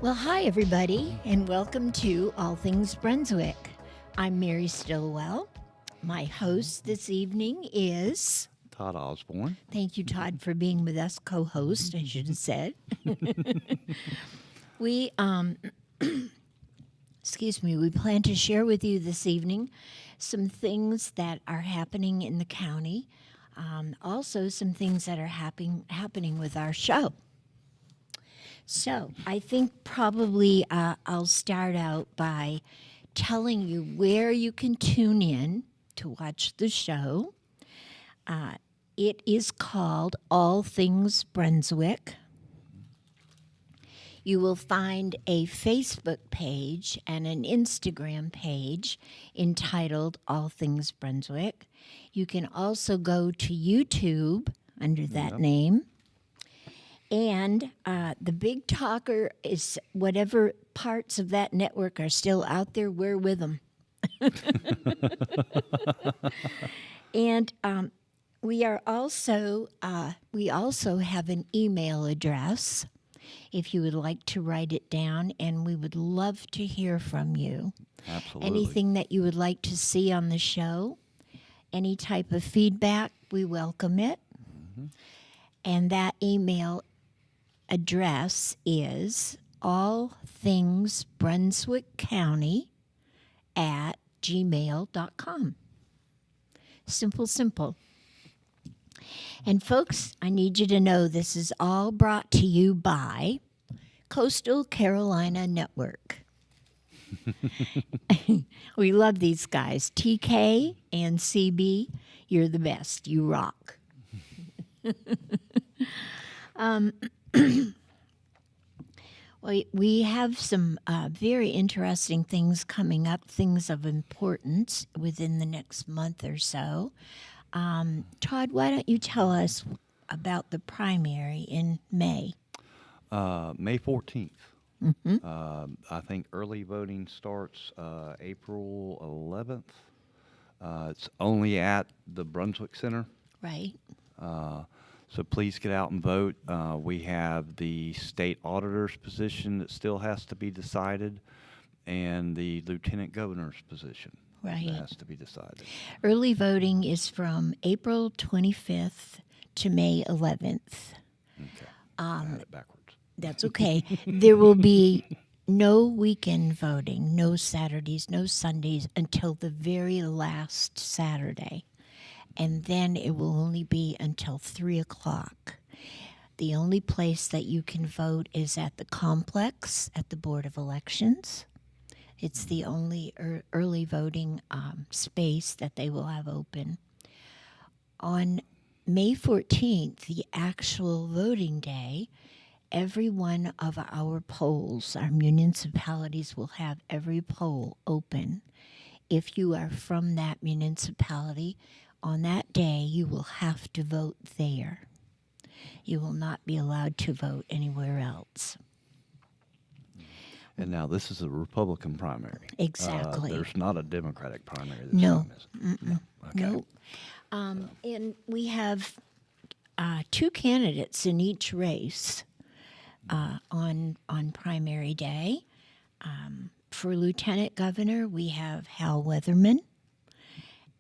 Well, hi, everybody, and welcome to All Things Brunswick. I'm Mary Stillwell. My host this evening is... Todd Osborne. Thank you, Todd, for being with us, co-host, I should have said. We, we plan to share with you this evening some things that are happening in the county, also some things that are happening with our show. So I think probably I'll start out by telling you where you can tune in to watch the show. It is called All Things Brunswick. You will find a Facebook page and an Instagram page entitled All Things Brunswick. You can also go to YouTube under that name. And the big talker is whatever parts of that network are still out there, we're with them. And we also have an email address if you would like to write it down, and we would love to hear from you. Absolutely. Anything that you would like to see on the show, any type of feedback, we welcome it. Mm-hmm. And that email address is allthingsbrunswickcounty@gmail.com. Simple. And folks, I need you to know this is all brought to you by Coastal Carolina Network. We love these guys. TK and CB, you're the best. You rock. We have some very interesting things coming up, things of importance within the next month or so. Todd, why don't you tell us about the primary in May? May 14th. Mm-hmm. I think early voting starts April 11th. It's only at the Brunswick Center. Right. So please get out and vote. We have the state auditor's position that still has to be decided, and the lieutenant governor's position that has to be decided. Early voting is from April 25th to May 11th. Okay. I had it backwards. That's okay. There will be no weekend voting, no Saturdays, no Sundays until the very last Saturday. And then it will only be until 3 o'clock. The only place that you can vote is at the complex at the Board of Elections. It's the only early voting space that they will have open. On May 14th, the actual voting day, every one of our polls, our municipalities will have every poll open. If you are from that municipality, on that day, you will have to vote there. You will not be allowed to vote anywhere else. And now this is a Republican primary. Exactly. There's not a Democratic primary this No. time, is it? No. Okay. Nope. And we have two candidates in each race on primary day. For lieutenant governor, we have Hal Weatherman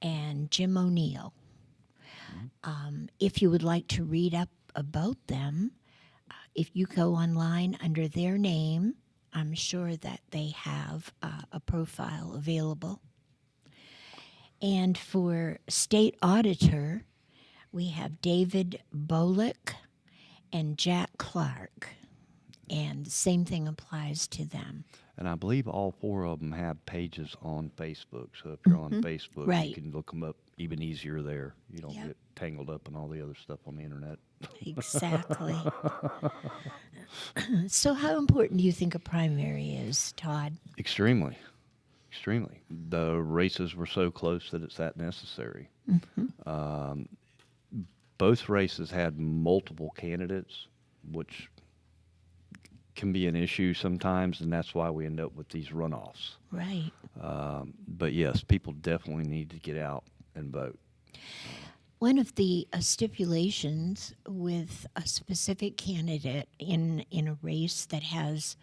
and Jim O'Neill. If you would like to read up about them, if you go online under their name, I'm sure that they have a profile available. And for state auditor, we have David Bolick and Jack Clark. And the same thing applies to them. And I believe all four of them have pages on Facebook. So if you're on Facebook, you can look them up even easier there. You don't get tangled up in all the other stuff on the internet. Exactly. So how important do you think a primary is, Todd? Extremely. The races were so close that it's that necessary. Both races had multiple candidates, which can be an issue sometimes, and that's why we end up with these runoffs. Right. But yes, people definitely need to get out and vote. One of the stipulations with a specific candidate in a race that has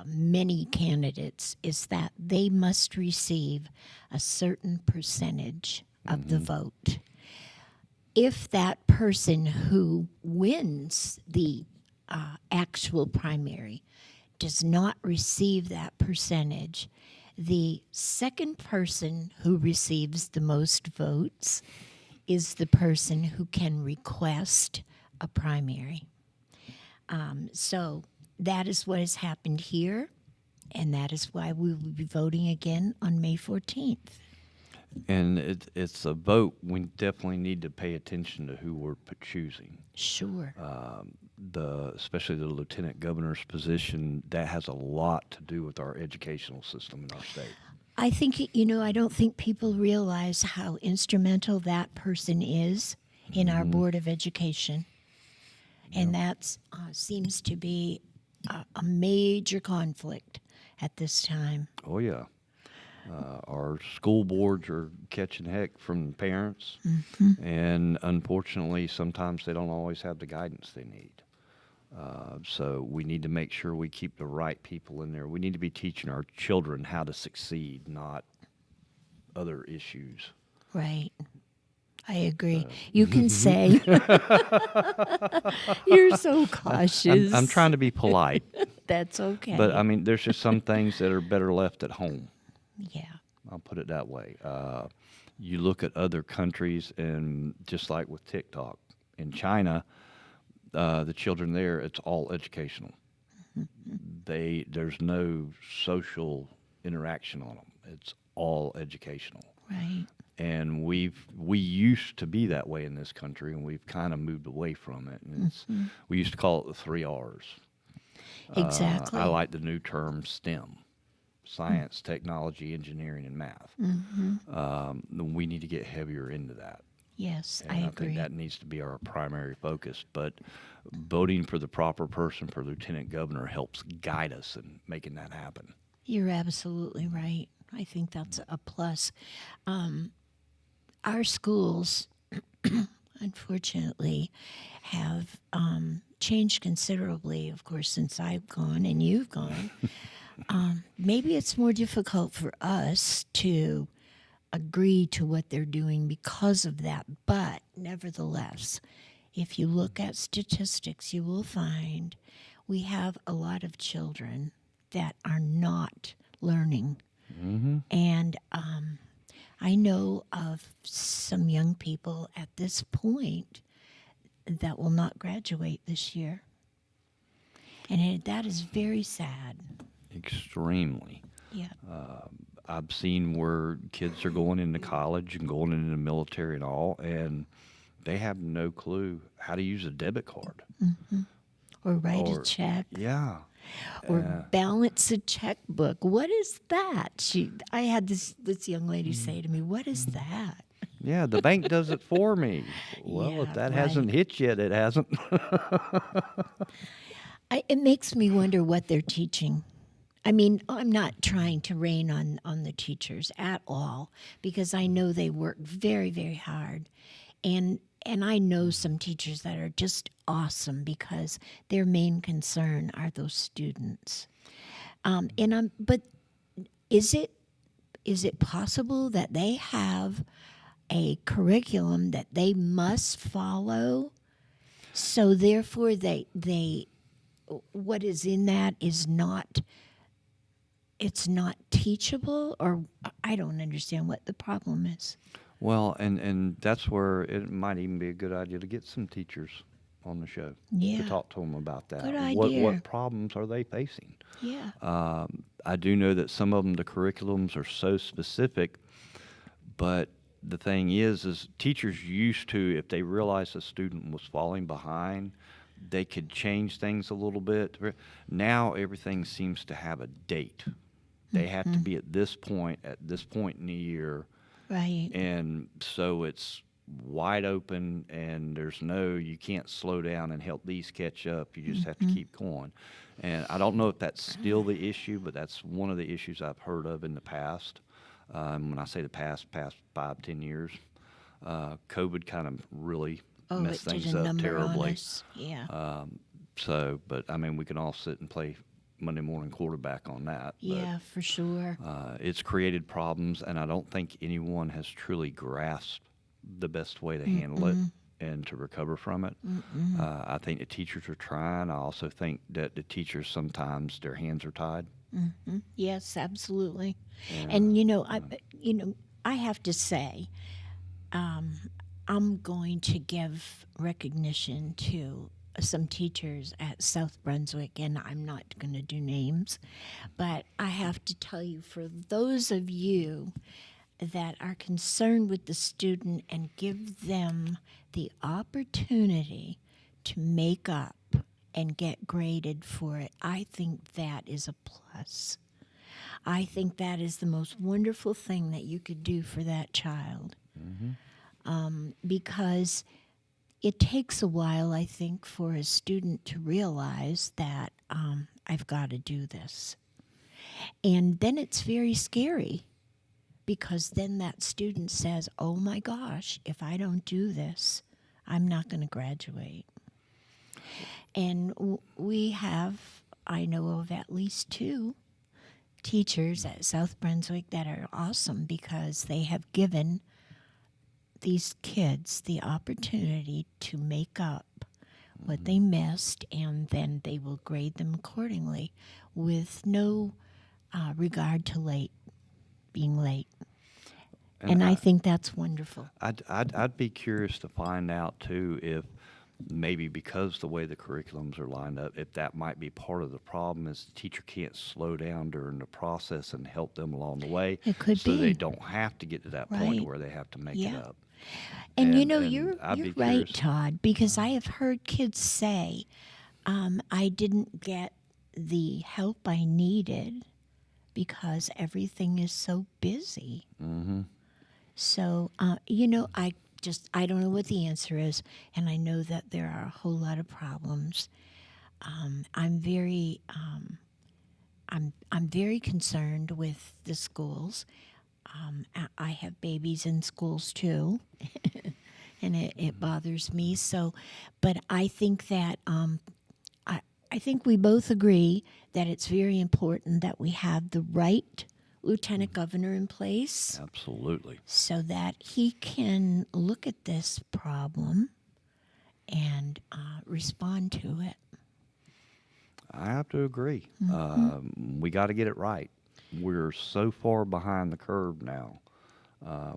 many candidates is that they must receive a certain percentage of the vote. If that person who wins the actual primary does not receive that percentage, the second person who receives the most votes is the person who can request a primary. So that is what has happened here, and that is why we will be voting again on May 14th. And it's a vote. We definitely need to pay attention to who we're choosing. Sure. Especially the lieutenant governor's position, that has a lot to do with our educational system in our state. I think, I don't think people realize how instrumental that person is in our Board of Education. And that seems to be a major conflict at this time. Oh, yeah. Our school boards are catching heck from parents, and unfortunately, sometimes they don't always have the guidance they need. So we need to make sure we keep the right people in there. We need to be teaching our children how to succeed, not other issues. Right. I agree. You can say, you're so cautious. I'm trying to be polite. That's okay. But, I mean, there's just some things that are better left at home. Yeah. I'll put it that way. You look at other countries, and just like with TikTok, in China, the children there, it's all educational. There's no social interaction on them. It's all educational. Right. And we used to be that way in this country, and we've kind of moved away from it. And we used to call it the 3 R's. Exactly. I like the new term STEM. Science, technology, engineering, and math. We need to get heavier into that. Yes, And I I agree. think that needs to be our primary focus. But voting for the proper person for lieutenant governor helps guide us in making that happen. You're absolutely right. I think that's a plus. Our schools, unfortunately, have changed considerably, of course, since I've gone and you've gone. Maybe it's more difficult for us to agree to what they're doing because of that. But nevertheless, if you look at statistics, you will find we have a lot of children that are not learning. And I know of some young people at this point that will not graduate this year. And that is very sad. Extremely. Yeah. I've seen where kids are going into college and going into the military and all, and they have no clue how to use a debit card. Or write a check. Yeah. Or balance a checkbook. What is that? I had this young lady say to me, "What is that?" Yeah, the bank does it for me. Well, Yeah, if that right. hasn't hit yet, it hasn't. It makes me wonder what they're teaching. I mean, I'm not trying to rain on the teachers at all, because I know they work very, very hard. And I know some teachers that are just awesome because their main concern are those students. But is it possible that they have a curriculum that they must follow? So therefore, they what is in that is not. It's not teachable, or I don't understand what the problem is. Well, and that's where it might even be a good idea to get some teachers on the show Yeah. to talk to them about that. Good idea. What problems are they facing? Yeah. I do know that some of them, the curriculums are so specific, but the thing is teachers used to, if they realized a student was falling behind, they could change things a little bit. Now everything seems to have a date. They have to be at this point in the year. Right. And so it's wide open, and you can't slow down and help these catch up. You just have to keep going. And I don't know if that's still the issue, but that's one of the issues I've heard of in the past. When I say the past 5-10 years, COVID kind of really messed things up terribly. Yeah. But I mean, we can all sit and play Monday morning quarterback on that. Yeah, for sure. It's created problems, and I don't think anyone has truly grasped the best way to handle it and to recover from it. I think the teachers are trying. I also think that the teachers sometimes their hands are tied. Yes, absolutely. And And I have to say, I'm going to give recognition to some teachers at South Brunswick, and I'm not going to do names, but I have to tell you, for those of you that are concerned with the student and give them the opportunity to make up and get graded for it, I think that is a plus. I think that is the most wonderful thing that you could do for that child. Because it takes a while, I think, for a student to realize that I've got to do this. And then it's very scary, because then that student says, oh my gosh, if I don't do this, I'm not going to graduate. And I know of at least 2 teachers at South Brunswick that are awesome, because they have given these kids the opportunity to make up what they missed, and then they will grade them accordingly with no regard to being late. And I think that's wonderful. I'd be curious to find out too if maybe because the way the curriculums are lined up, if that might be part of the problem, is the teacher can't slow down during the process and help them along the way. It could so be. they don't have to get to that point Right. where they have to make Yeah. it up. And And I'd you're be right, curious. Todd, because I have heard kids say, I didn't get the help I needed because everything is so busy. So, I don't know what the answer is, and I know that there are a whole lot of problems. I'm very concerned with the schools. I have babies in schools too, and it bothers me. So, but I think that I think we both agree that it's very important that we have the right lieutenant governor in place, Absolutely. so that he can look at this problem and respond to it. I have to agree. We got to get it right. We're so far behind the curve now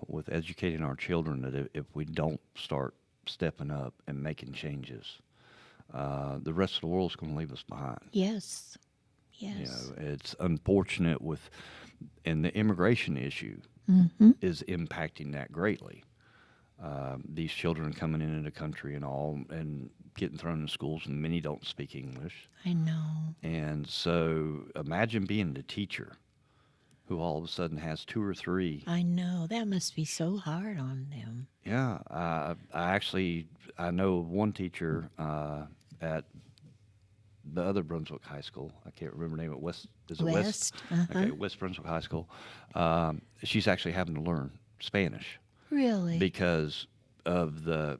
with educating our children that if we don't start stepping up and making changes, the rest of the world's going to leave us behind. Yes. You Yes. know, it's unfortunate and the immigration issue is impacting that greatly. These children coming into the country and all, and getting thrown in schools, and many don't speak English. I know. And so imagine being the teacher who all of a sudden has 2 or 3. I know. That must be so hard on them. Yeah, I know of one teacher at the other Brunswick High School. I can't remember the name of it. Is it West? Okay, West Brunswick High School. She's actually having to learn Spanish Really? because of the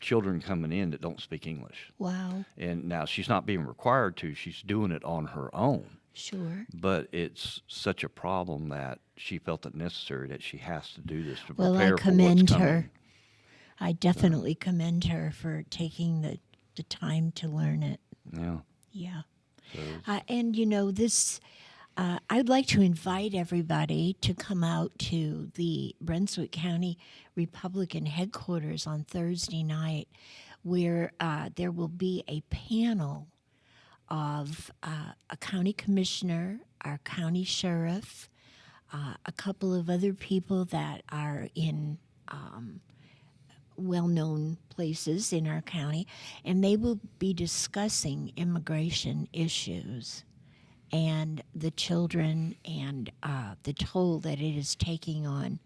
children coming in that don't speak English. Wow. And now she's not being required to. She's doing it on her own. Sure. But it's such a problem that she felt it necessary that she has to do this to Well, prepare I for commend what's coming. her. I definitely commend her for taking the time to learn it. Yeah. Yeah. So And this, I'd like to invite everybody to come out to the Brunswick County Republican headquarters on Thursday night, where there will be a panel of a county commissioner, our county sheriff, a couple of other people that are in well-known places in our county, and they will be discussing immigration issues and the children and the toll that it is taking on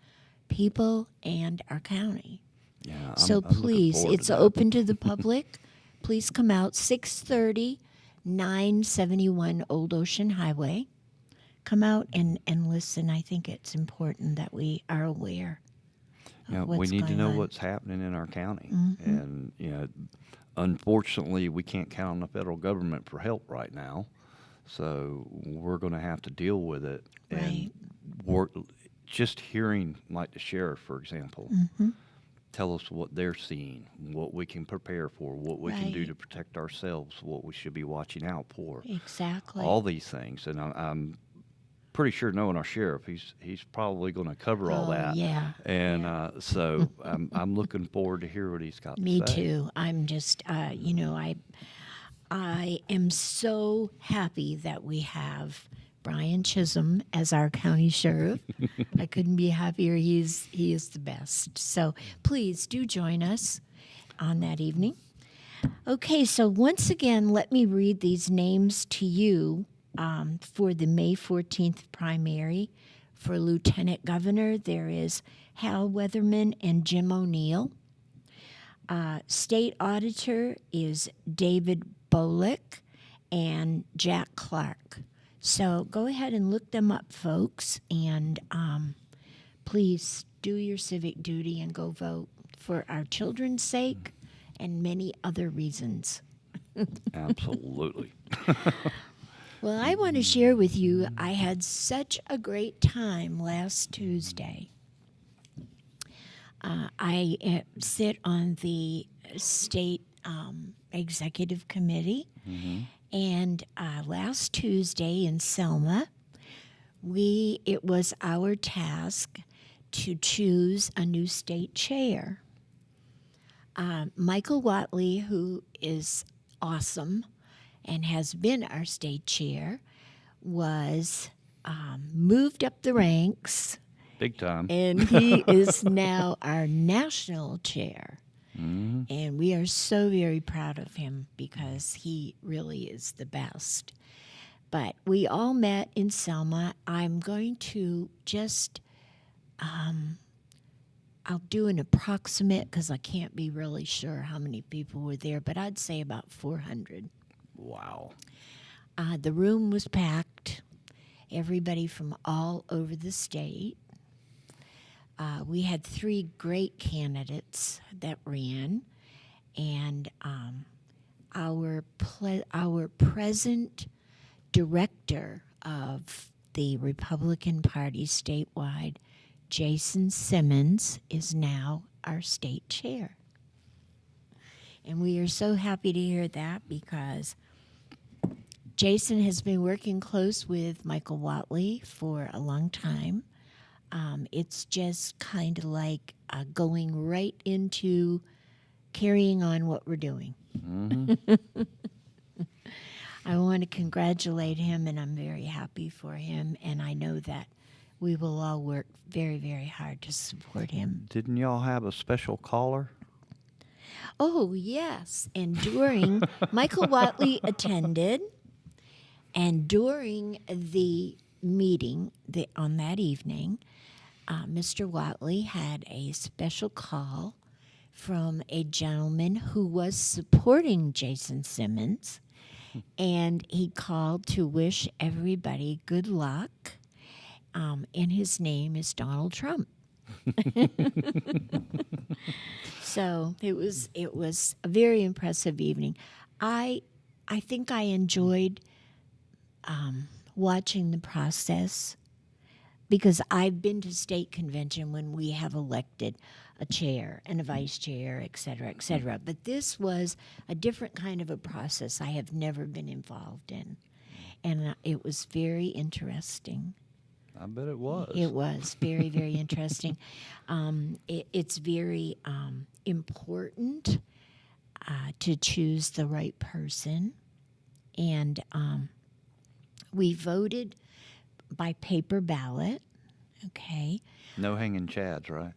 people and our county. yeah. So I'm looking please, forward to it's that. open to the public. Please come out 6:30, 971 Old Ocean Highway. Come out and listen. I think it's important that we are aware of Yeah, we what's need to going know on. what's happening in our county. And, unfortunately, we can't count on the federal government for help right now. So we're going to have to deal with it. Right. And work, just hearing, like the sheriff, for example, tell us what they're seeing, what we can prepare for, what we can do Right. to protect ourselves, what we should be watching out for. Exactly. All these things. And I'm pretty sure knowing our sheriff, he's probably going to cover all Oh, that. yeah. And so I'm looking forward to hear what he's got Me to say. too. I'm just, I am so happy that we have Brian Chisholm as our county sheriff. I couldn't be happier. He is the best. So please do join us on that evening. Okay, so once again, let me read these names to you for the May 14th primary. For Lieutenant Governor, there is Hal Weatherman and Jim O'Neill. State Auditor is David Bolick and Jack Clark. So go ahead and look them up, folks, and please do your civic duty and go vote for our children's sake and many other reasons. Absolutely. Well, I want to share with you, I had such a great time last Tuesday. I sit on the state executive committee, and last Tuesday in Selma, it was our task to choose a new state chair. Michael Watley, who is awesome and has been our state chair, was moved up the ranks. Big time. And he is now our national chair. And we are so very proud of him because he really is the best. But we all met in Selma. I'm going to just, I'll do an approximate because I can't be really sure how many people were there, but I'd say about 400. Wow. The room was packed, everybody from all over the state. We had 3 great candidates that ran, and our present director of the Republican Party statewide, Jason Simmons, is now our state chair. And we are so happy to hear that because Jason has been working close with Michael Watley for a long time. It's just kind of like going right into carrying on what we're doing. I want to congratulate him, and I'm very happy for him, and I know that we will all work very, very hard to support him. Didn't y'all have a special caller? Oh, yes. And during, Michael Watley attended, and during the meeting on that evening, Mr. Watley had a special call from a gentleman who was supporting Jason Simmons, and he called to wish everybody good luck, and his name is Donald Trump. So it was a very impressive evening. I think I enjoyed watching the process because I've been to state convention when we have elected a chair and a vice chair, et cetera, et cetera. But this was a different kind of a process I have never been involved in. And it was very interesting. I bet it was. It was very, very interesting. It's very important to choose the right person. And we voted by paper ballot, okay? No hanging chads, right?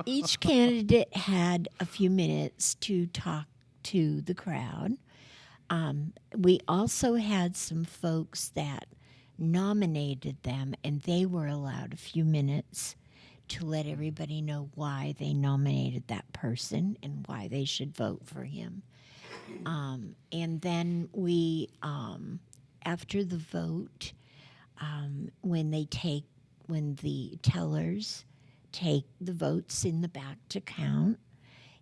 Each candidate had a few minutes to talk to the crowd. We also had some folks that nominated them, and they were allowed a few minutes to let everybody know why they nominated that person and why they should vote for him. And then we, after the vote, when the tellers take the votes in the back to count,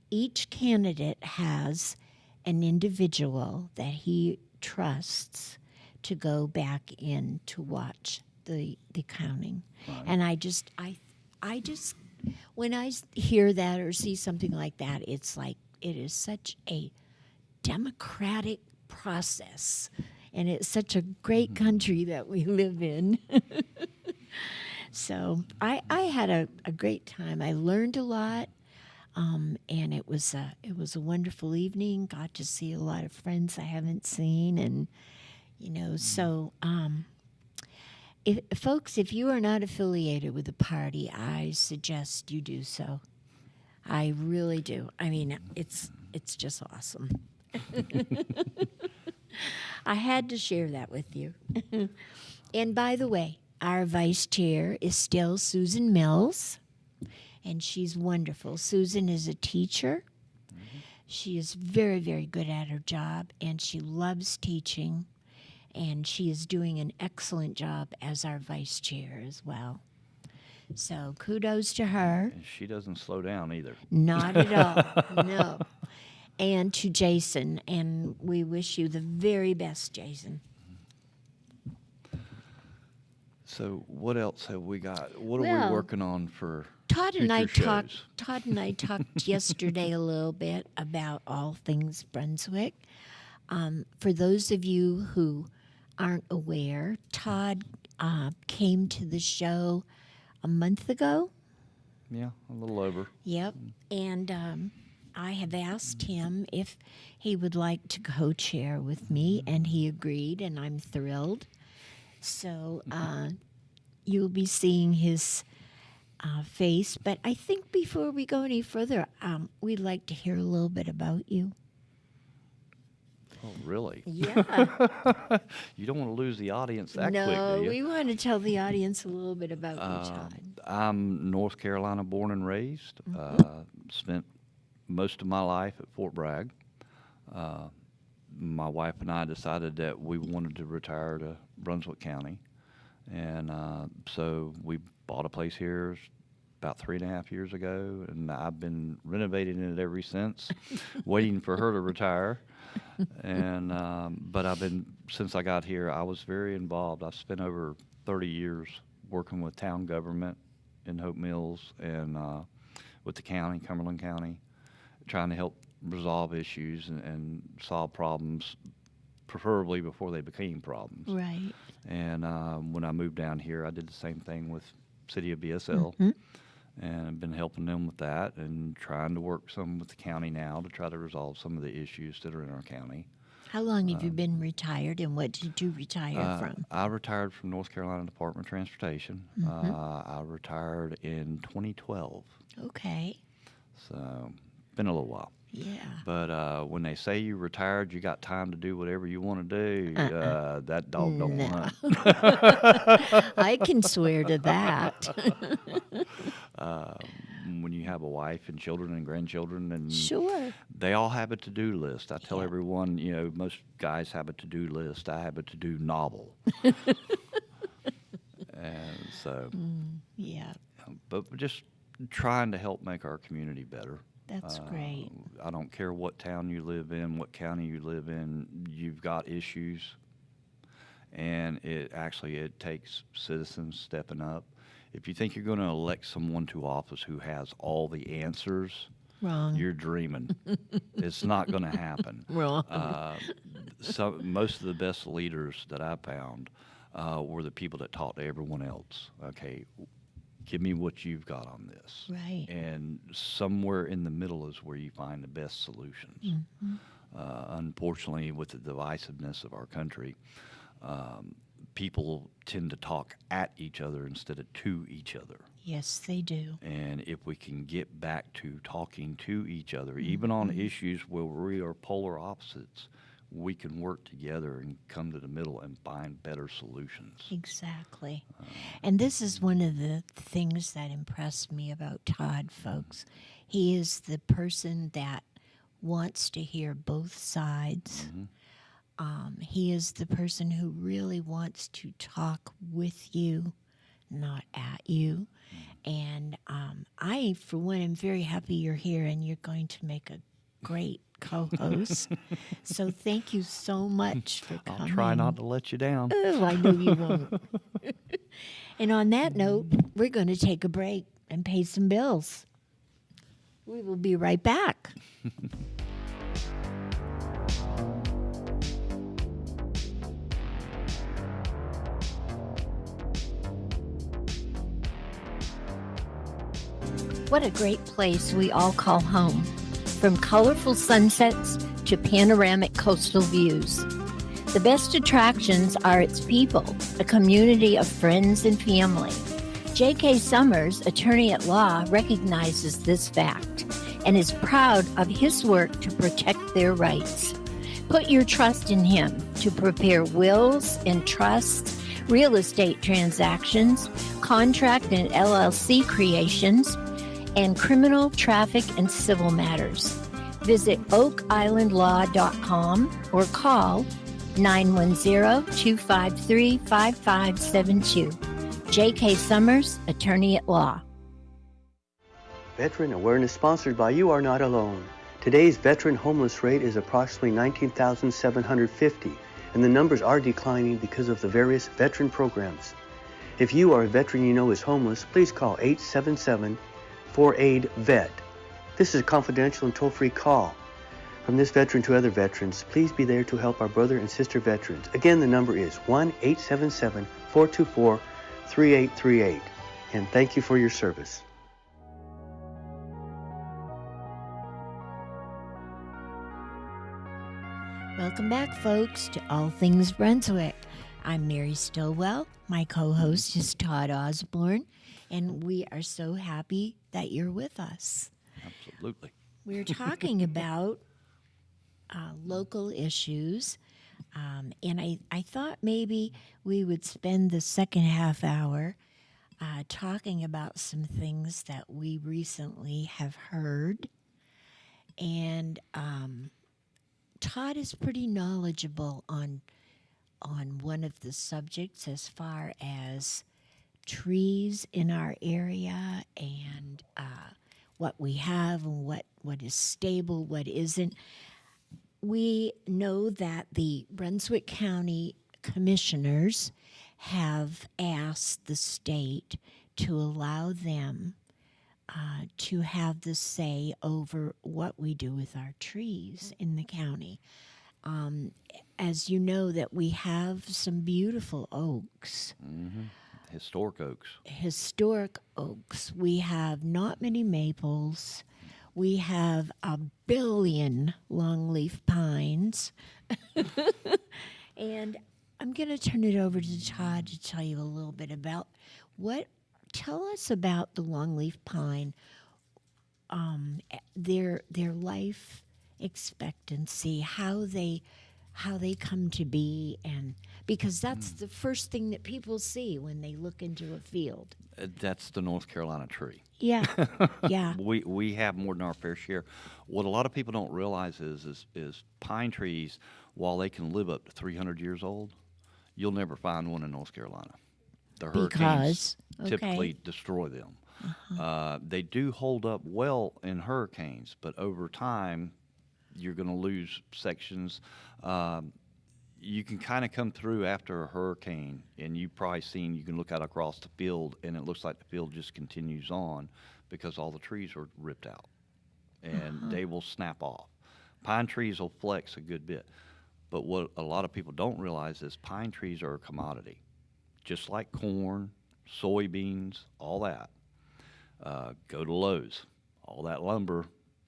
each candidate has an individual that he trusts to go back in to watch the counting. Right. And I just when I hear that or see something like that, it's like it is such a democratic process, and it's such a great country that we live in. So I had a great time. I learned a lot, and it was a wonderful evening. Got to see a lot of friends I haven't seen, and so. If you are not affiliated with the party, I suggest you do so. I really do. I mean, it's just awesome. I had to share that with you. And by the way, our vice chair is still Susan Mills, and she's wonderful. Susan is a teacher. She is very, very good at her job, and she loves teaching. And she is doing an excellent job as our vice chair as well. So kudos to her. And she doesn't slow down either. Not at all, no. And to Jason, and we wish you the very best, Jason. So what else have we got? What are Well, we working on for Todd and I future talked. shows? Todd and I talked yesterday a little bit about all things Brunswick. For those of you who aren't aware, Todd came to the show a month ago. Yeah, a little over. Yep. And I have asked him if he would like to co-chair with me, and he agreed, and I'm thrilled. So you'll be seeing his face. But I think before we go any further, we'd like to hear a little bit about you. Oh, really? Yeah. You don't want to lose the audience that No, quick, do you? we want to tell the audience a little bit about you, Todd. I'm North Carolina born and raised. Spent most of my life at Fort Bragg. My wife and I decided that we wanted to retire to Brunswick County. And so we bought a place here about 3.5 years ago, and I've been renovating it ever since, waiting for her to retire. And but since I got here, I was very involved. I've spent over 30 years working with town government in Hope Mills and with the county, Cumberland County, trying to help resolve issues and solve problems, preferably before they became problems. Right. And when I moved down here, I did the same thing with City of BSL. And I've been helping them with that and trying to work some with the county now to try to resolve some of the issues that are in our county. How long have you been retired, and what did you retire from? I retired from North Carolina Department of Transportation. I retired in 2012. Okay. So, been a little while. Yeah. But when they say you retired, you got time to do whatever you want to do, that dog don't No. hunt. I can swear to that. When you have a wife and children and grandchildren, and Sure. they all have a to-do list. I tell everyone, most guys have a to-do list. I have a to-do novel. And so, Yeah, but just trying to help make our community better. that's great. I don't care what town you live in, what county you live in, you've got issues. And it takes citizens stepping up. If you think you're going to elect someone to office who has all the answers, Wrong. you're dreaming. It's not going to happen. Wrong. Most of the best leaders that I found were the people that talked to everyone else. Okay, give me what you've got on this. Right. And somewhere in the middle is where you find the best solutions. Unfortunately, with the divisiveness of our country, people tend to talk at each other instead of to each other. Yes, they do. And if we can get back to talking to each other, even on issues where we are polar opposites, we can work together and come to the middle and find better solutions. Exactly. And this is one of the things that impressed me about Todd, folks. He is the person that wants to hear both sides. He is the person who really wants to talk with you, not at you. And I, for one, am very happy you're here and you're going to make a great co-host. So thank you so much for coming. I'll try not to let you down. Oh, I know you won't. And on that note, we're going to take a break and pay some bills. We will be right back. What a great place we all call home. From colorful sunsets to panoramic coastal views. The best attractions are its people, a community of friends and family. J.K. Summers, attorney at law, recognizes this fact and is proud of his work to protect their rights. Put your trust in him to prepare wills and trusts, real estate transactions, contract and LLC creations, and criminal, traffic, and civil matters. Visit oakislandlaw.com or call 910-253-5572. J.K. Summers, attorney at law. Veteran Awareness sponsored by You Are Not Alone. Today's veteran homeless rate is approximately 19,750, and the numbers are declining because of the various veteran programs. If you are a veteran you know is homeless, please call 877-4AID-VET. This is a confidential and toll-free call. From this veteran to other veterans, please be there to help our brother and sister veterans. Again, the number is 1-877-424-3838. And thank you for your service. Welcome back, folks, to All Things Brunswick. I'm Mary Stillwell. My co-host is Todd Osborne, and we are so happy that you're with us. Absolutely. We're talking about local issues, and I thought maybe we would spend the second half hour talking about some things that we recently have heard. And Todd is pretty knowledgeable on one of the subjects as far as trees in our area and what we have and what is stable, what isn't. We know that the Brunswick County Commissioners have asked the state to allow them to have the say over what we do with our trees in the county. As you know, that we have some beautiful oaks. Mm-hmm. Historic oaks. We have not many maples. We have a billion longleaf pines. And I'm going to turn it over to Todd to tell you a little bit about tell us about the longleaf pine, their life expectancy, how they come to be, and because that's the first thing that people see when they look into a field. That's the North Carolina tree. Yeah, yeah. We have more than our fair share. What a lot of people don't realize is pine trees, while they can live up to 300 years old, you'll never find one in North Carolina. The hurricanes typically destroy them. Uh-huh. They do hold up well in hurricanes, but over time, you're going to lose sections. You can kind of come through after a hurricane, and you've probably seen, you can look out across the field, and it looks like the field just continues on because all the trees are ripped out, and they will snap off. Pine trees will flex a good bit, but what a lot of people don't realize is pine trees are a commodity. Just like corn, soybeans, all that. Go to Lowe's. All that lumber,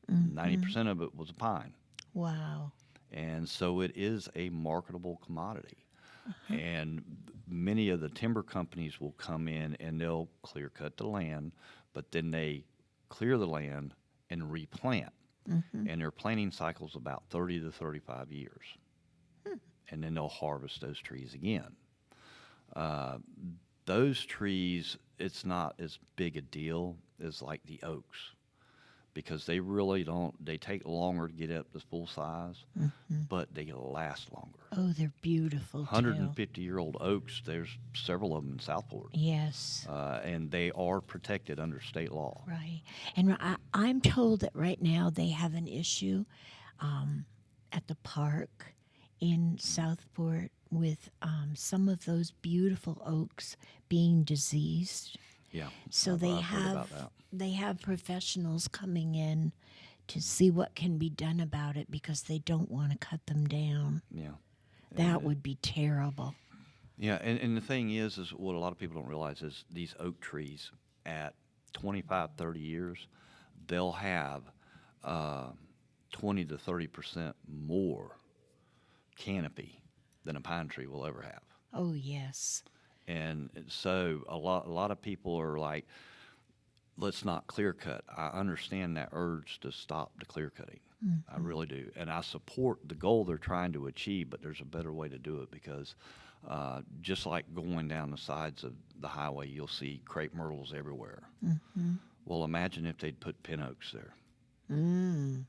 90% of it was a pine. Wow. And so it is a marketable commodity. And many of the timber companies will come in and they'll clear cut the land, but then they clear the land and replant. And their planting cycle's about 30 to 35 years. And then they'll harvest those trees again. Those trees, it's not as big a deal as like the oaks, because they really don't. They take longer to get up to full size, Mm-hmm. but they last longer. Oh, they're beautiful too. 150-year-old oaks. There's several of them in Southport. Yes. And they are protected under state law. Right. And I'm told that right now they have an issue at the park in Southport with some of those beautiful oaks being diseased. Yeah. So I've heard about that. they have professionals coming in to see what can be done about it because they don't want to cut them down. Yeah. That would be terrible. Yeah, and the thing is what a lot of people don't realize is these oak trees at 25, 30 years, they'll have 20 to 30% more canopy than a pine tree will ever have. Oh, yes. And so a lot of people are like, let's not clear cut. I understand that urge to stop the clear cutting. I really do. And I support the goal they're trying to achieve, but there's a better way to do it because just like going down the sides of the highway, you'll see crepe myrtles everywhere. Mm-hmm. Well, imagine if they'd put pin oaks there. Mm.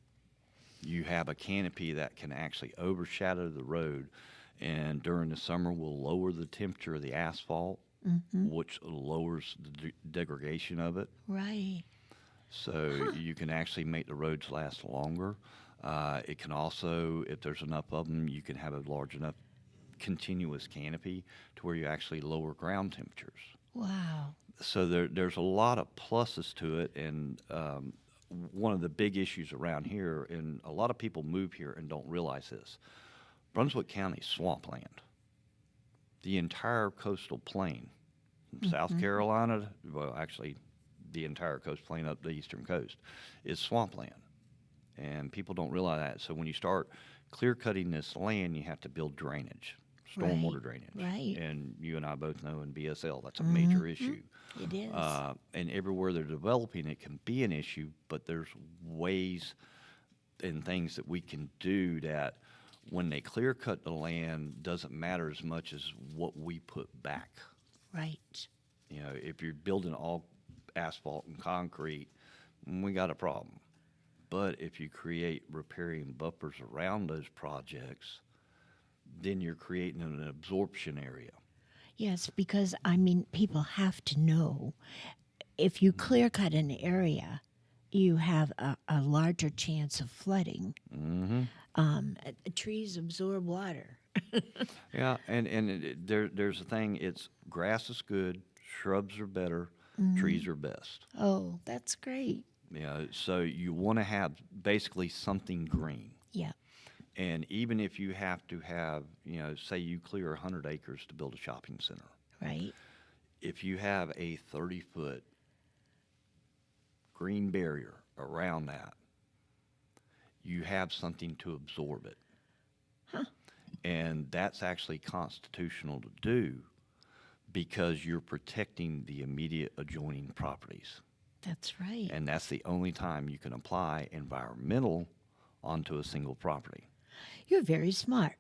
You have a canopy that can actually overshadow the road, and during the summer will lower the temperature of the asphalt, which lowers the degradation of it. Right. So you can actually make the roads last longer. It can also, if there's enough of them, you can have a large enough continuous canopy to where you actually lower ground temperatures. Wow. So there's a lot of pluses to it, and one of the big issues around here, and a lot of people move here and don't realize this, Brunswick County is swampland. The entire coastal plain, from South Carolina, well, actually, the entire coast plain up the eastern coast, is swampland. And people don't realize that. So when you start clear cutting this land, you have to build drainage, stormwater drainage. Right. And you and I both know in BSL that's a major issue. It is. And everywhere they're developing, it can be an issue, but there's ways and things that we can do that when they clear cut the land doesn't matter as much as what we put back. Right. You know, if you're building all asphalt and concrete, we got a problem. But if you create riparian buffers around those projects, then you're creating an absorption area. Yes, because, I mean, people have to know if you clear cut an area, you have a larger chance of flooding. Mm-hmm. Trees absorb water. Yeah, and there's a thing, it's grass is good, shrubs are better, trees are best. Oh, that's great. You know, so you want to have basically something green. Yeah. And even if you have to have, you know, say you clear 100 acres to build a shopping center. Right. If you have a 30-foot green barrier around that, you have something to absorb it. Huh. And that's actually constitutional to do because you're protecting the immediate adjoining properties. That's right. And that's the only time you can apply environmental onto a single property. You're very smart.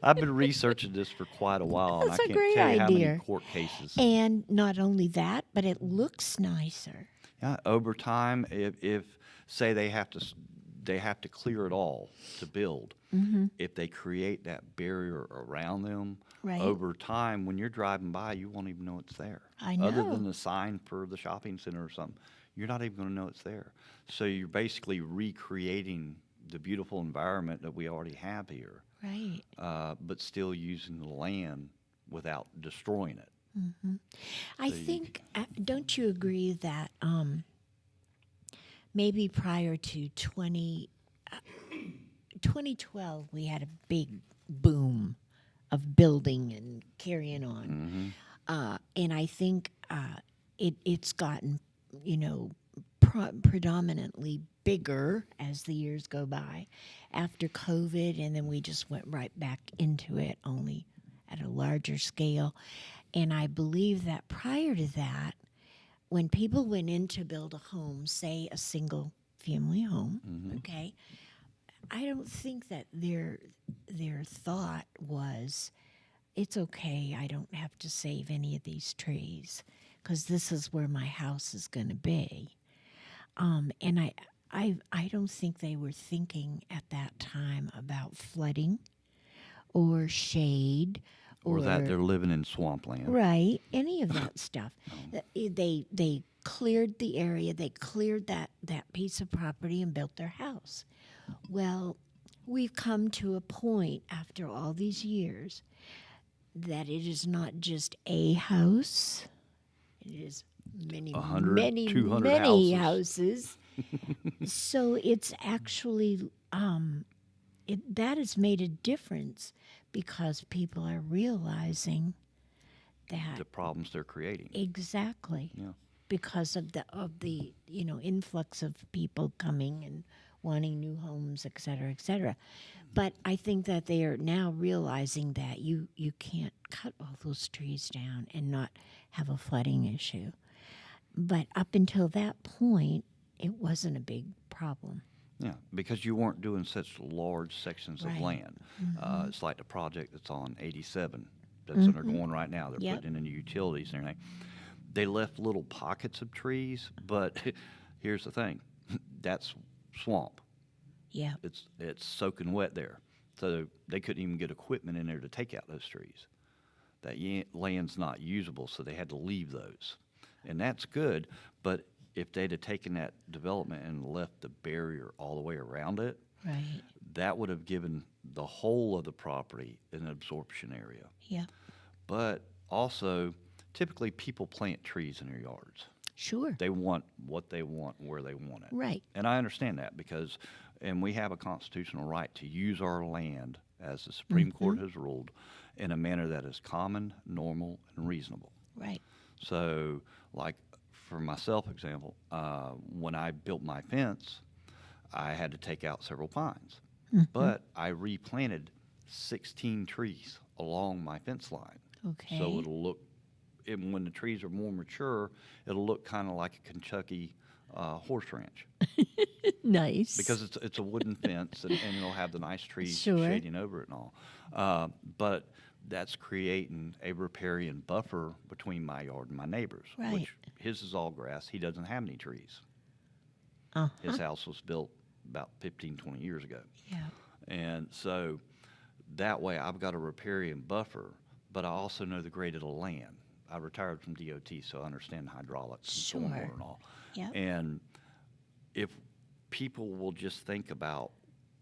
I've been researching this for quite a while, That's and I a can't great tell you how idea. many court cases. And not only that, but it looks nicer. Yeah, over time, if say they have to clear it all to build. Mm-hmm. If they create that barrier around them, Right. over time, when you're driving by, you won't even know it's there. I Other know. than the sign for the shopping center or something, you're not even going to know it's there. So you're basically recreating the beautiful environment that we already have here, Right. but still using the land without destroying it. Mm-hmm. I So you think, don't you agree that maybe prior to 2012, we had a big boom of building and carrying on. Mm-hmm. And I think it's gotten, you know, predominantly bigger as the years go by after COVID, and then we just went right back into it, only at a larger scale. And I believe that prior to that, when people went in to build a home, say a single family home, okay, I don't think that their thought was, it's okay, I don't have to save any of these trees because this is where my house is going to be. And I don't think they were thinking at that time about flooding or shade Or that they're living in swampland. right, any of that stuff. They cleared the area, they cleared that piece of property and built their house. Well, we've come to a point after all these years that it is not just a house, it is many, 100, many, 200 many houses. houses. So it's actually, that has made a difference because people are realizing that The problems they're creating. exactly Yeah. because of the influx of people coming and wanting new homes, et cetera, et cetera. But I think that they are now realizing that you can't cut all those trees down and not have a flooding issue. But up until that point, it wasn't a big problem. Yeah, because you weren't doing such large sections Right. of land. It's like the project that's on 87 that's undergoing right now. They're Yep. putting in the utilities and everything. They left little pockets of trees, but here's the thing. That's swamp. Yeah. It's soaking wet there. So they couldn't even get equipment in there to take out those trees. That land's not usable, so they had to leave those. And that's good, but if they'd have taken that development and left the barrier all the way around it, Right. that would have given the whole of the property an absorption area. Yeah. But also, typically people plant trees in their yards. Sure. They want what they want where they want it. Right. And I understand that because, and we have a constitutional right to use our land, as the Supreme Court has ruled, in a manner that is common, normal, and reasonable. Right. So, like for myself, example, when I built my fence, I had to take out several pines, but I replanted 16 trees along my fence line. Okay. So it'll look, when the trees are more mature, it'll look kind of like a Kentucky horse ranch Nice. because it's a wooden fence and it'll have the nice trees Sure. shading over it and all. But that's creating a riparian buffer between my yard and my neighbor's, Right. which his is all grass. He doesn't have any trees. His house was built about 15, 20 years ago. Yeah. And so that way I've got a riparian buffer, but I also know the grade of the land. I retired from DOT, so I understand hydraulics Sure. and stormwater and all. Yep. And if people will just think about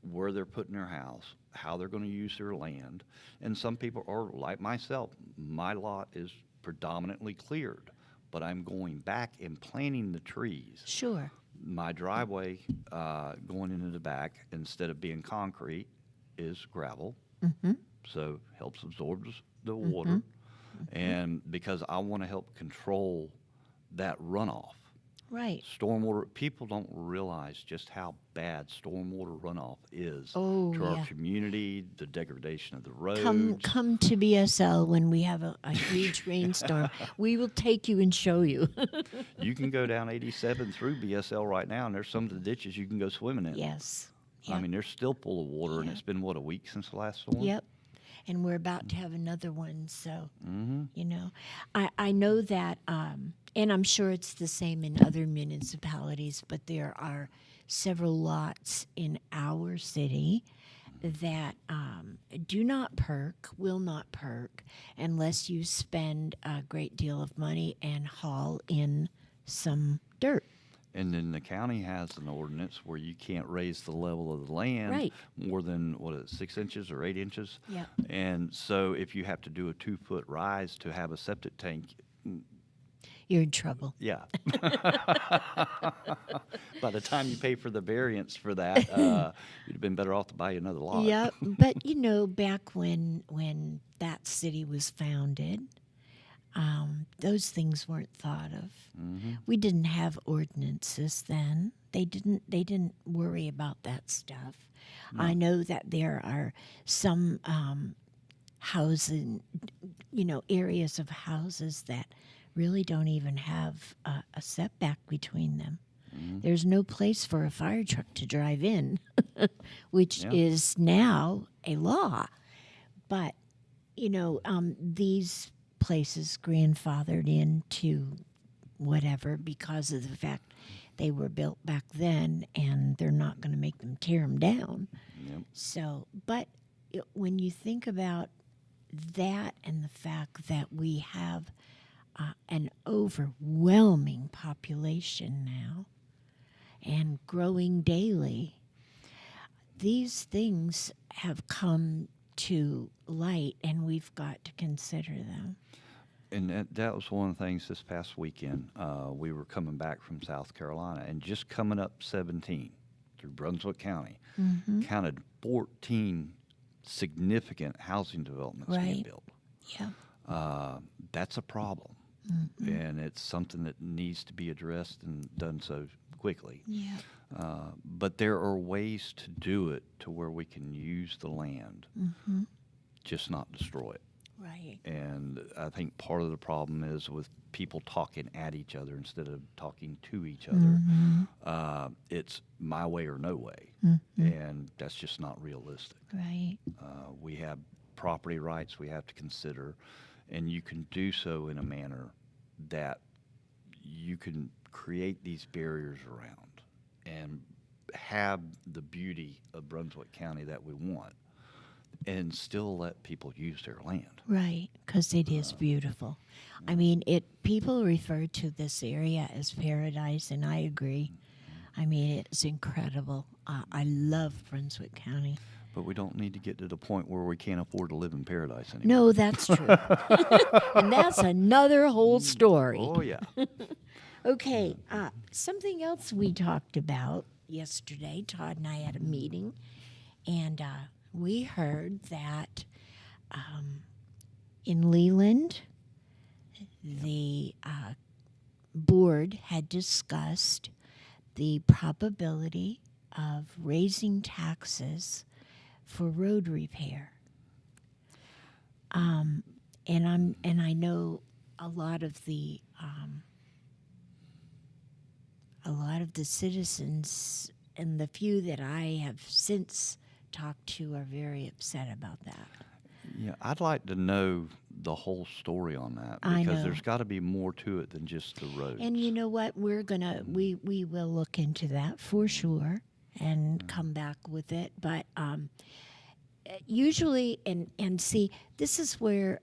where they're putting their house, how they're going to use their land, and some people are like myself, my lot is predominantly cleared, but I'm going back and planting the trees. Sure. My driveway going into the back, instead of being concrete, is gravel. So helps absorb the water. And because I want to help control that runoff. Right. Stormwater, people don't realize just how bad stormwater runoff is Oh, to our yeah. community, the degradation of the roads. Come to BSL when we have a huge rainstorm. We will take you and show you. You can go down 87 through BSL right now, and there's some of the ditches you can go swimming in. Yes. I Yep. mean, they're still full of water, and Yeah. it's been, what, a week since the last storm? Yep. And we're about to have another one, so I know that, and I'm sure it's the same in other municipalities, but there are several lots in our city that will not perk unless you spend a great deal of money and haul in some dirt. And then the county has an ordinance where you can't raise the level of the land Right. more than, 6 inches or 8 inches? Yep. And so if you have to do a 2-foot rise to have a septic tank, You're in trouble. yeah. By the time you pay for the variance for that, you'd have been better off to buy you another lot. Yep. But back when that city was founded, those things weren't thought of. We didn't have ordinances then. They didn't worry about that stuff. I know that there are some housing, areas of houses that really don't even have a setback between them. There's no place for a fire truck to drive in, which Yeah. is now a law. But, these places grandfathered into whatever because of the fact they were built back then, and they're not going to make them tear them down. Yep. So, but when you think about that and the fact that we have an overwhelming population now and growing daily, these things have come to light, and we've got to consider them. And that was one of the things this past weekend. We were coming back from South Carolina, and just coming up 17 through Brunswick County, counted 14 significant housing developments being Right. built. Yeah. That's a problem, and it's something that needs to be addressed and done so quickly. Yeah. But there are ways to do it to where we can use the land, just not destroy it. Right. And I think part of the problem is with people talking at each other instead of talking to each other. It's my way or no way, and that's just not realistic. Right. We have property rights we have to consider, and you can do so in a manner that you can create these barriers around and have the beauty of Brunswick County that we want, and still let people use their land. Right, because it is beautiful. I mean, people refer to this area as paradise, and I agree. I mean, it's incredible. I love Brunswick County. But we don't need to get to the point where we can't afford to live in paradise anymore. No, that's true. And that's another whole story. Oh, yeah. Okay, something else we talked about yesterday, Todd and I had a meeting, and we heard that in Leland, the board had discussed the probability of raising taxes for road repair. And I know a lot of the citizens, and the few that I have since talked to, are very upset about that. Yeah, I'd like to know the whole story on that, I because know. there's got to be more to it than just the roads. And you know what? We will look into that for sure and come back with it. But usually, and see, this is where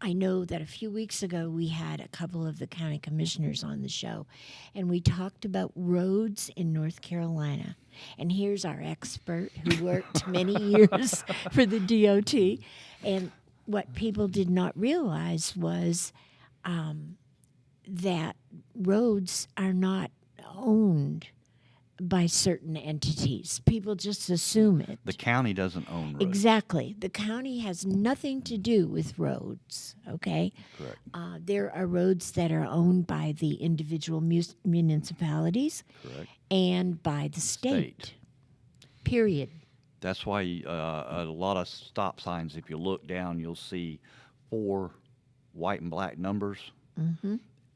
I know that a few weeks ago we had a couple of the county commissioners on the show, and we talked about roads in North Carolina. And here's our expert who worked many years for the DOT. And what people did not realize was that roads are not owned by certain entities. People just assume it. The county doesn't own roads. Exactly. The county has nothing to do with roads, okay? Correct. There are roads that are owned by the individual municipalities Correct. and by the state. Period. That's why a lot of stop signs, if you look down, you'll see 4 white and black numbers.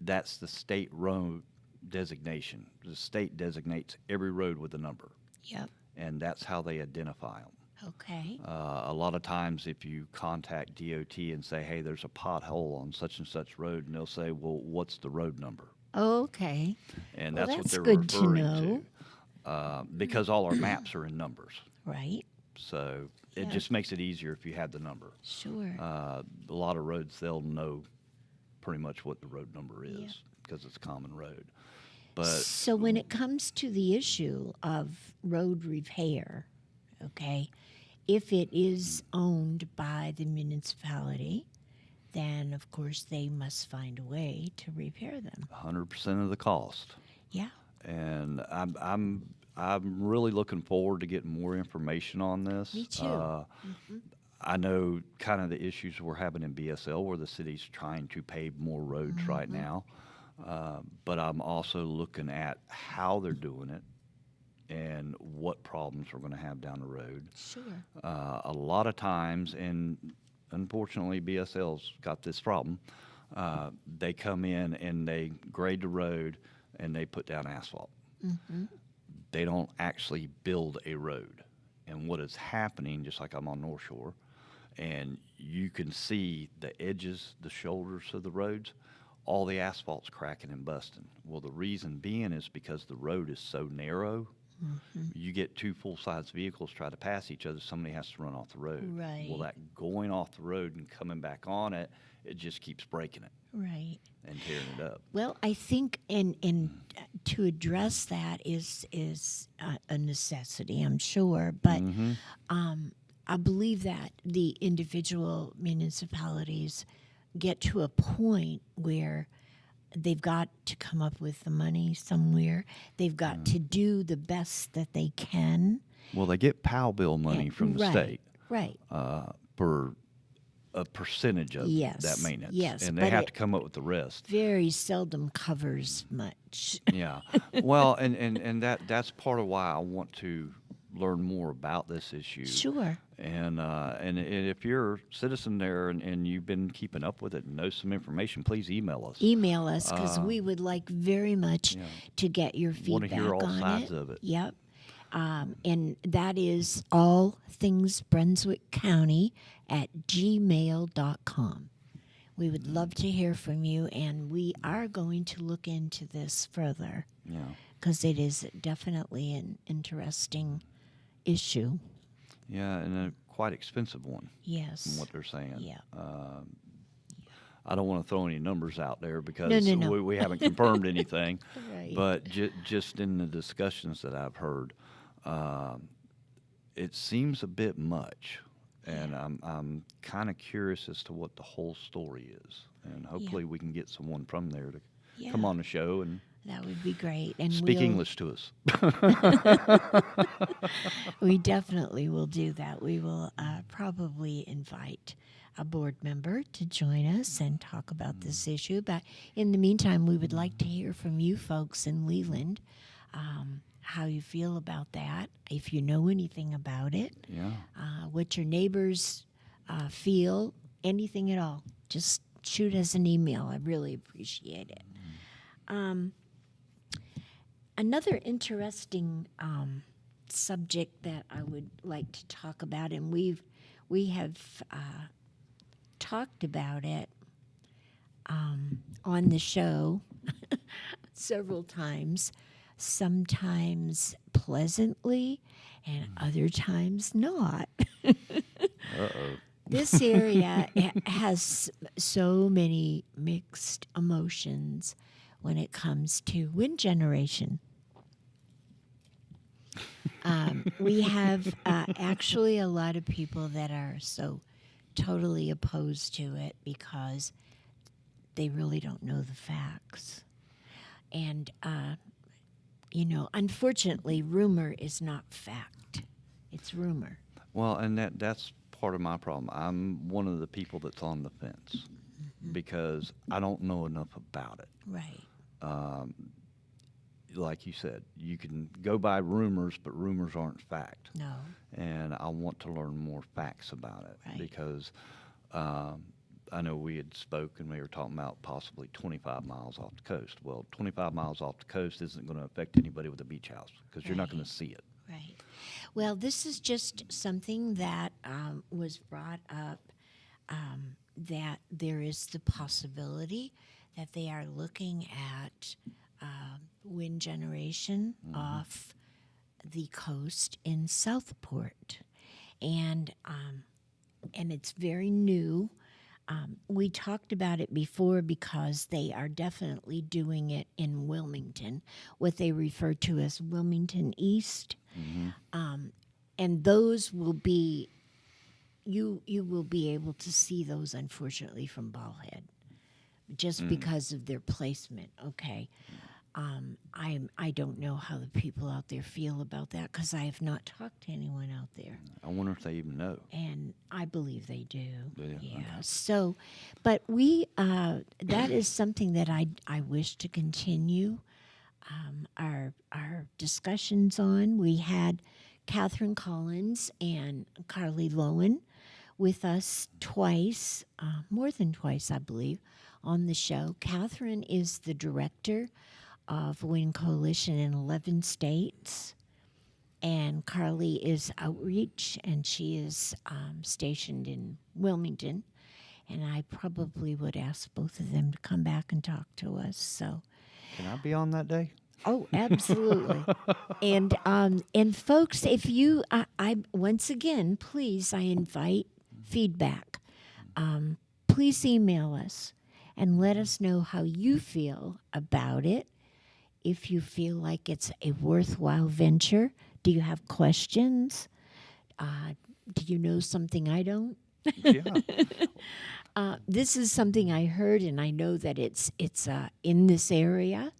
That's the state road designation. The state designates every road with a number, Yep. and that's how they identify them. Okay. A lot of times if you contact DOT and say, hey, there's a pothole on such and such road, and they'll say, well, what's the road number? Okay. And Well, that's what that's they're good to referring know. to. Because all our maps are in numbers. Right. So it Yeah. just makes it easier if you have the number. Sure. A lot of roads, they'll know pretty much what the road number is because it's a common road. But So when it comes to the issue of road repair, okay, if it is owned by the municipality, then of course they must find a way to repair them. 100% of the cost. Yeah. And I'm really looking forward to getting more information on this. Me too. I know kind of the issues we're having in BSL where the city's trying to pave more roads right now. But I'm also looking at how they're doing it and what problems we're going to have down the road. Sure. A lot of times, and unfortunately BSL's got this problem, they come in and they grade the road and they put down asphalt. They don't actually build a road. And what is happening, just like I'm on North Shore, and you can see the edges, the shoulders of the roads all the asphalt's cracking and busting. Well, the reason being is because the road is so narrow. You get two full-size vehicles try to pass each other, somebody has to run off the road. Right. Well, that going off the road and coming back on it, it just keeps breaking it Right. and tearing it up. Well, I think to address that is a necessity, I'm sure, but I believe that the individual municipalities get to a point where they've got to come up with the money somewhere. They've got to do the best that they can. Well, they get POW bill money from the state. Right. For a percentage of that maintenance. Yes, and they but have to come up with the rest. Very seldom covers much. Yeah. Well, and that's part of why I want to learn more about this issue. Sure. And if you're a citizen there and you've been keeping up with it and know some information, please email us. Email us, because we would like very much to get your feedback Want to hear all on sides of it. Yep. And that is all things Brunswick County at gmail.com. We would love to hear from you, and we are going to look into this further. Yeah. Because it is definitely an interesting issue. Yeah, and a quite expensive one. Yes. From what they're saying. Yeah. I don't want to throw any numbers out there because No. we haven't confirmed anything. Right. But just in the discussions that I've heard, it seems a bit much. And I'm kind of curious as to what the whole story is. And hopefully we can get someone from there to come on the show and that would be great. And speak English to us. We definitely will do that. We will probably invite a board member to join us and talk about this issue. But in the meantime, we would like to hear from you folks in Leland, how you feel about that, if you know anything about it, what your neighbors feel, anything at all. Just shoot us an email. I really appreciate it. Another interesting subject that I would like to talk about, and we have talked about it on the show several times, sometimes pleasantly and other times not. This area has so many mixed emotions when it comes to wind generation. We have actually a lot of people that are so totally opposed to it because they really don't know the facts. And, unfortunately, rumor is not fact. It's rumor. Well, and that's part of my problem. I'm one of the people that's on the fence because I don't know enough about it. Right. Like you said, you can go by rumors, but rumors aren't fact. No. And I want to learn more facts about it because I know we had spoken, we were talking about possibly 25 miles off the coast. Well, 25 miles off the coast isn't going to affect anybody with a beach house because you're not going to see it. Right. Well, this is just something that was brought up, that there is the possibility that they are looking at wind generation off the coast in Southport, and it's very new. We talked about it before because they are definitely doing it in Wilmington, what they refer to as Wilmington East, and those will be you will be able to see those, unfortunately, from Ballhead, just because of their placement. Okay. I don't know how the people out there feel about that because I have not talked to anyone out there. I wonder if they even know. And I believe they do. Yeah. Okay. So, but that is something that I wish to continue our discussions on. We had Catherine Collins and Carly Lowen with us twice, more than twice, I believe, on the show. Catherine is the director of Wind Coalition in 11 states, and Carly is outreach, and she is stationed in Wilmington, and I probably would ask both of them to come back and talk to us. So, Can I be on that day? oh, absolutely. And folks, if you, I once again, please, I invite feedback. Please email us and let us know how you feel about it. If you feel like it's a worthwhile venture, do you have questions? Do you know something I don't? Yeah. This is something I heard, and I know that it's in this area.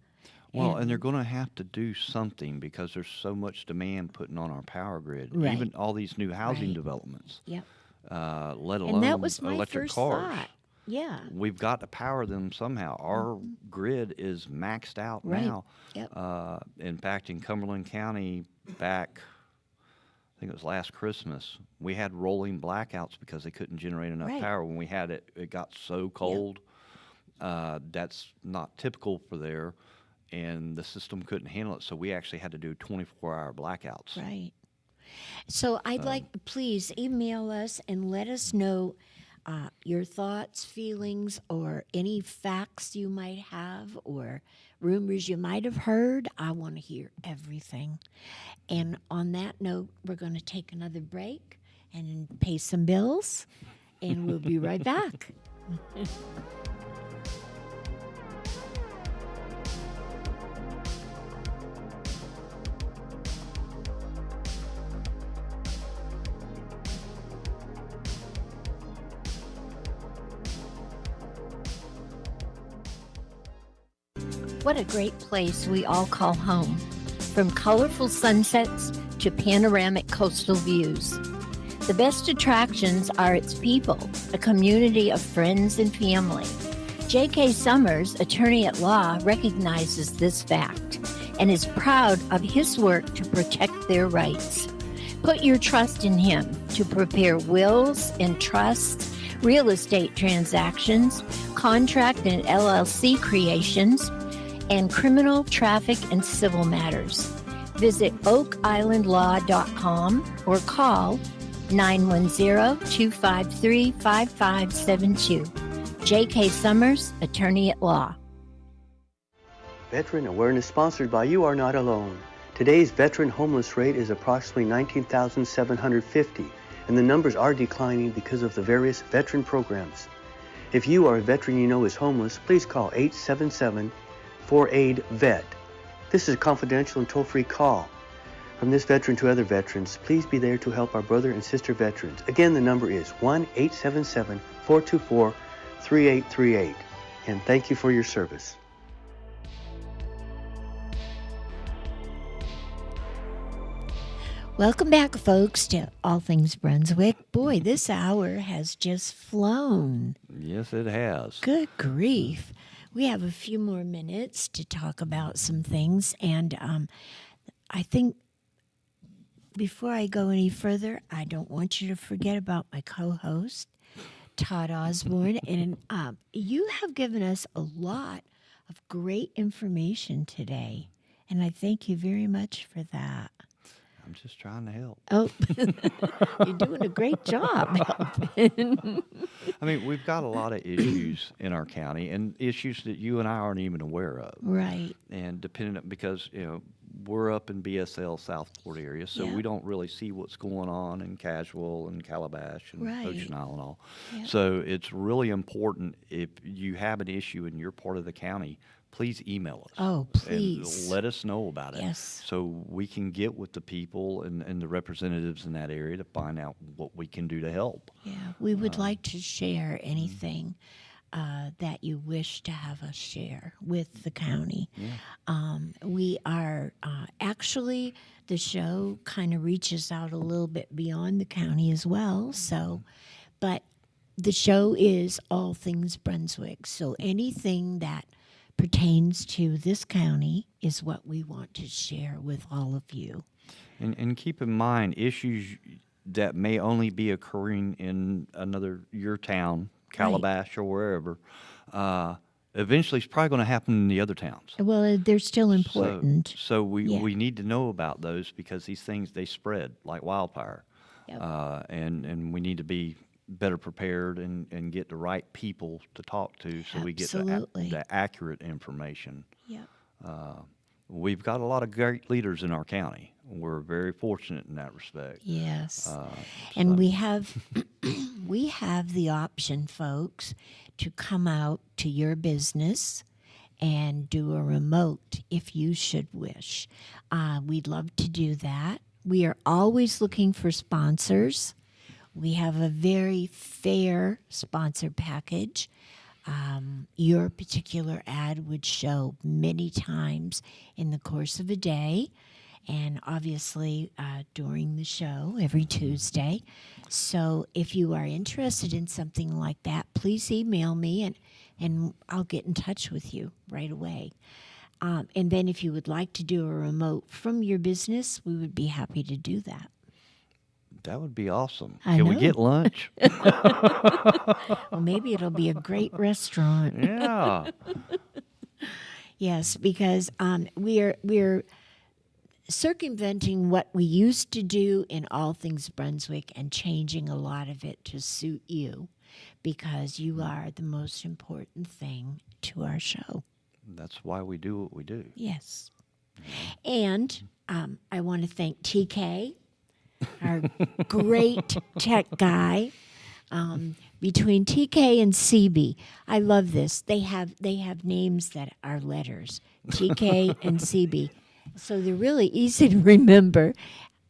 Well, and they're going to have to do something because there's so much demand putting on our power grid. Right. Even all these new housing Right. developments. Yep. Let alone And that was my electric first cars. thought. Yeah. We've got to power them somehow. Our grid is maxed out Right. now. Yep. In fact, in Cumberland County, back, I think it was last Christmas, we had rolling blackouts because they couldn't generate enough Right. power. When we had it, it got so cold. That's not typical for there, and the system couldn't handle it. So we actually had to do 24-hour blackouts. Right. So I'd like, please email us and let us know your thoughts, feelings, or any facts you might have or rumors you might have heard. I want to hear everything. And on that note, we're going to take another break and pay some bills, and we'll be right back. What a great place we all call home. From colorful sunsets to panoramic coastal views. The best attractions are its people, a community of friends and family. J.K. Summers, attorney at law, recognizes this fact and is proud of his work to protect their rights. Put your trust in him to prepare wills and trusts, real estate transactions, contract and LLC creations, and criminal, traffic, and civil matters. Visit oakislandlaw.com or call 910-253-5572. J.K. Summers, attorney at law. Veteran Awareness sponsored by You Are Not Alone. Today's veteran homeless rate is approximately 19,750, and the numbers are declining because of the various veteran programs. If you are a veteran you know is homeless, please call 877-4AID-VET. This is a confidential and toll-free call. From this veteran to other veterans, please be there to help our brother and sister veterans. Again, the number is 1-877-424-3838. And thank you for your service. Welcome back, folks, to All Things Brunswick. Boy, this hour has just flown. Yes, it has. Good grief. We have a few more minutes to talk about some things, and I think before I go any further, I don't want you to forget about my co-host, Todd Osborne, and you have given us a lot of great information today, and I thank you very much for that. I'm just trying to help. Oh, you're doing a great job helping. I mean, we've got a lot of issues in our county, and issues that you and I aren't even aware of. Right. And depending, because, you know, we're up in BSL Southport area, so Yeah. we don't really see what's going on in Casual and Calabash and Right. Ocean Isle and all. Yeah. So it's really important, if you have an issue in your part of the county, please email us. Oh, please. And let us know about it. Yes. So we can get with the people and the representatives in that area to find out what we can do to help. Yeah, we would like to share anything that you wish to have us share with the county. Yeah. We are actually, the show kind of reaches out a little bit beyond the county as well. So, but the show is All Things Brunswick. So anything that pertains to this county is what we want to share with all of you. And keep in mind, issues that may only be occurring in your town, Calabash or wherever, eventually it's probably going to happen in the other towns. Well, they're still important. So we Yeah. need to know about those, because these things, they spread like wildfire. Yep. And we need to be better prepared and get the right people to talk to, so we get Absolutely. the accurate information. Yep. We've got a lot of great leaders in our county. We're very fortunate in that respect. Yes. So- And we have we have the option, folks, to come out to your business and do a remote if you should wish. We'd love to do that. We are always looking for sponsors. We have a very fair sponsor package. Your particular ad would show many times in the course of a day, and obviously during the show every Tuesday. So if you are interested in something like that, please email me and I'll get in touch with you right away. And then if you would like to do a remote from your business, we would be happy to do that. That would be awesome. I Can we know. get lunch? Well, maybe it'll be a great restaurant. Yeah. Yes, because we're circumventing what we used to do in all things Brunswick and changing a lot of it to suit you, because you are the most important thing to our show. That's why we do what we do. Yes. And I want to thank TK, our great tech guy. Between TK and CB, I love this. They have names that are letters, TK and CB, so they're really easy to remember.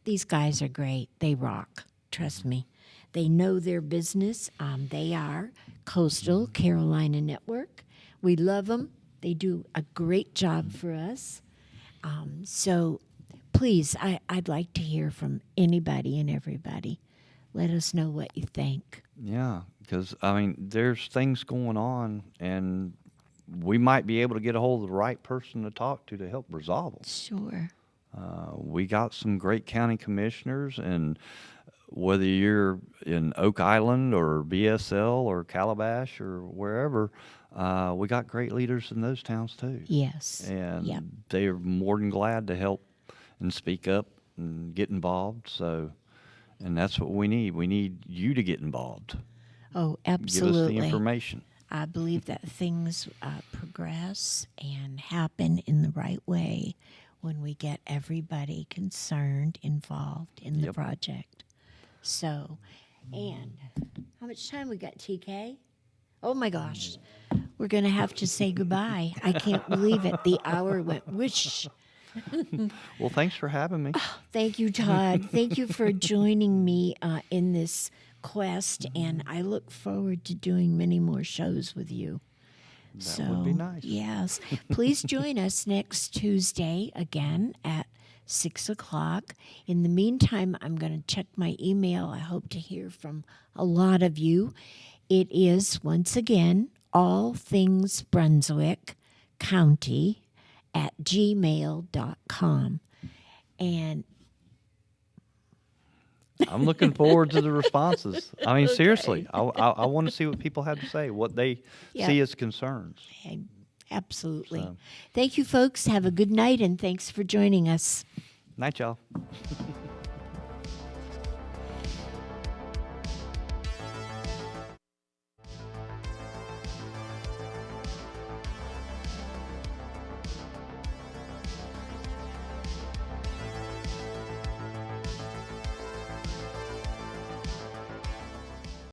These guys are great. They rock. Trust me. They know their business. They are Coastal Carolina Network. We love them. They do a great job for us. So please, I'd like to hear from anybody and everybody. Let us know what you think. Yeah, because, I mean, there's things going on, and we might be able to get a hold of the right person to talk to help resolve them. Sure. We got some great county commissioners, and whether you're in Oak Island or BSL or Calabash or wherever, we got great leaders in those towns too. Yes. And Yep. they are more than glad to help and speak up and get involved. So, and that's what we need. We need you to get involved. Oh, Give us absolutely. the information. I believe that things progress and happen in the right way when we get everybody concerned involved in the Yep. project. So, and how much time we got, TK? Oh my gosh, we're going to have to say goodbye. I can't believe it. The hour went whoosh. Well, thanks for having me. Thank you, Todd. Thank you for joining me in this quest, and I look forward to doing many more shows with you. That would be nice. Yes. Please join us next Tuesday again at 6 o'clock. In the meantime, I'm going to check my email. I hope to hear from a lot of you. It is, once again, all things Brunswick County at gmail.com. And I'm looking forward to the responses. I mean, seriously, I want to see what people have to say, what they Yeah. see as concerns. absolutely. So. Thank you, folks. Have a good night, and thanks for joining us. Night, y'all.